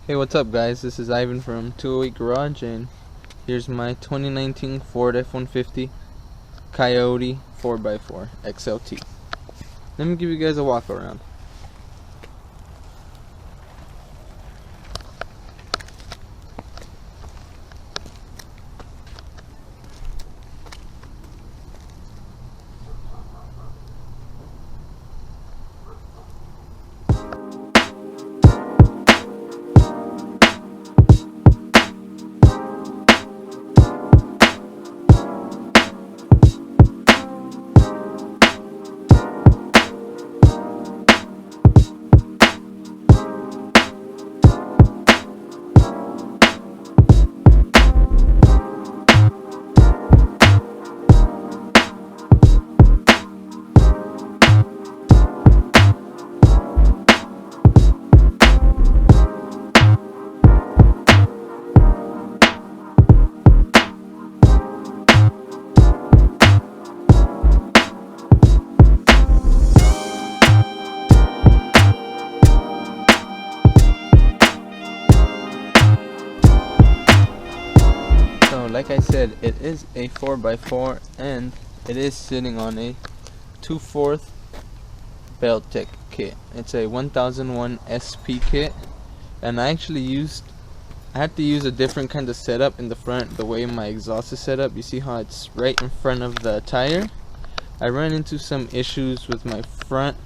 Hey, what's up guys? This is Ivan from 208 Garage, and here's my 2019 Ford F-150 Coyote 4x4 XLT. Let me give you guys a walk around. So like I said, it is a 4x4 and it is sitting on a 2/4 Belltech kit. It's a 1001 SP kit, and I had to use a different kind of setup in the front. The way my exhaust is set up, you see how it's right in front of the tire? I ran into some issues with my front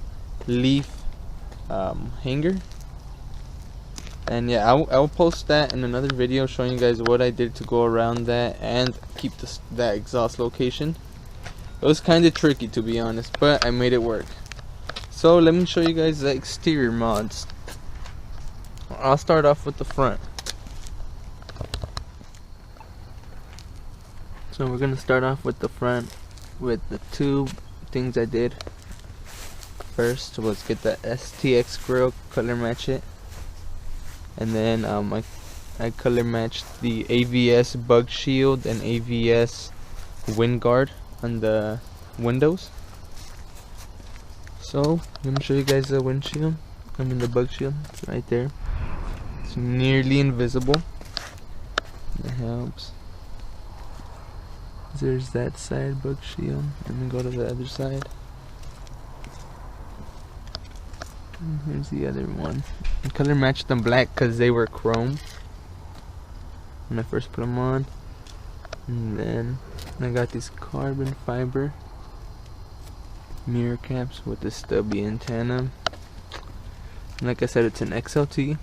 leaf hanger, and yeah, I'll post that in another video showing you guys what I did to go around that and keep that exhaust location. It was kind of tricky, to be honest, but I made it work. So let me show you guys the exterior mods. I'll start off with the front. So we're gonna start off with the front with the two things I did. First was get the STX grill, color match it, and then I color matched the AVS bug shield and AVS wind guard on the windows. So let me show you guys the windshield. The bug shield. It's right there. It's nearly invisible. That helps. There's that side bug shield. Let me go to the other side. And here's the other one. I color matched them black because they were chrome when I first put them on. And then I got these carbon fiber mirror caps with the stubby antenna. And like I said, it's an XLT.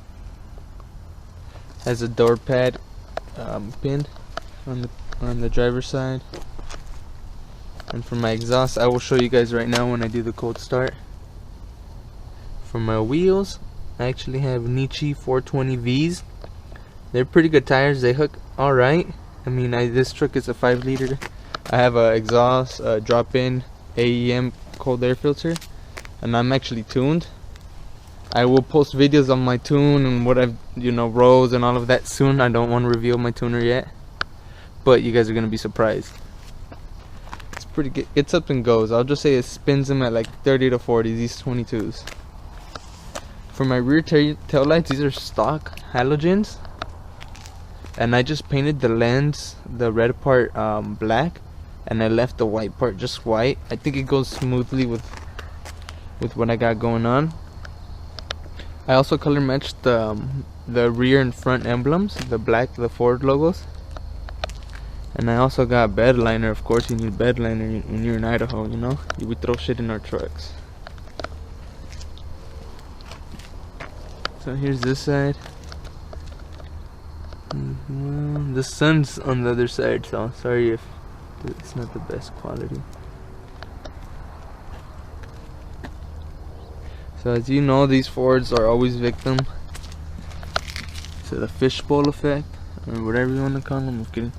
Has a door pad pin on the driver's side. And for my exhaust, I will show you guys right now when I do the cold start. For my wheels, I actually have Nichi 420Vs. They're pretty good tires. They hook alright. This truck is a 5-liter. I have a exhaust, drop-in AEM cold air filter, and I'm actually tuned. I will post videos on my tune and what I've, rows and all of that soon. I don't want to reveal my tuner yet, but you guys are gonna be surprised. It's pretty good. It's up and goes. I'll just say it spins them at like 30 to 40. These 22s. For my rear tail lights, these are stock halogens, and I just painted the lens, the red part black, and I left the white part just white. I think it goes smoothly with what I got going on. I also color matched the rear and front emblems, the Ford logos. And I also got bed liner. Of course, you need bed liner when you're in Idaho. We throw shit in our trucks. So here's this side. Well, the sun's on the other side, so sorry if it's not the best quality. So as you know, these Fords are always victim to the fishbowl effect, or whatever you want to call them, of getting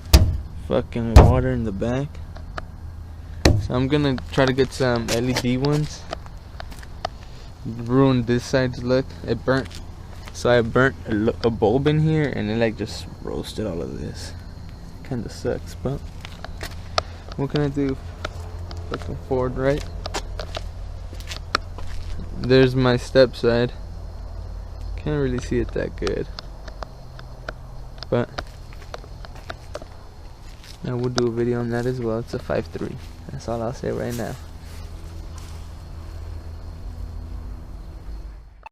fucking water in the back. So I'm gonna try to get some LED ones. Ruined this side's look. It burnt. So I burnt a bulb in here, and it like just roasted all of this. Kinda sucks, but what can I do? Fucking Ford, right? There's my step side. Can't really see it that good. but I will do a video on that as well. It's a 5.3. That's all I'll say right now.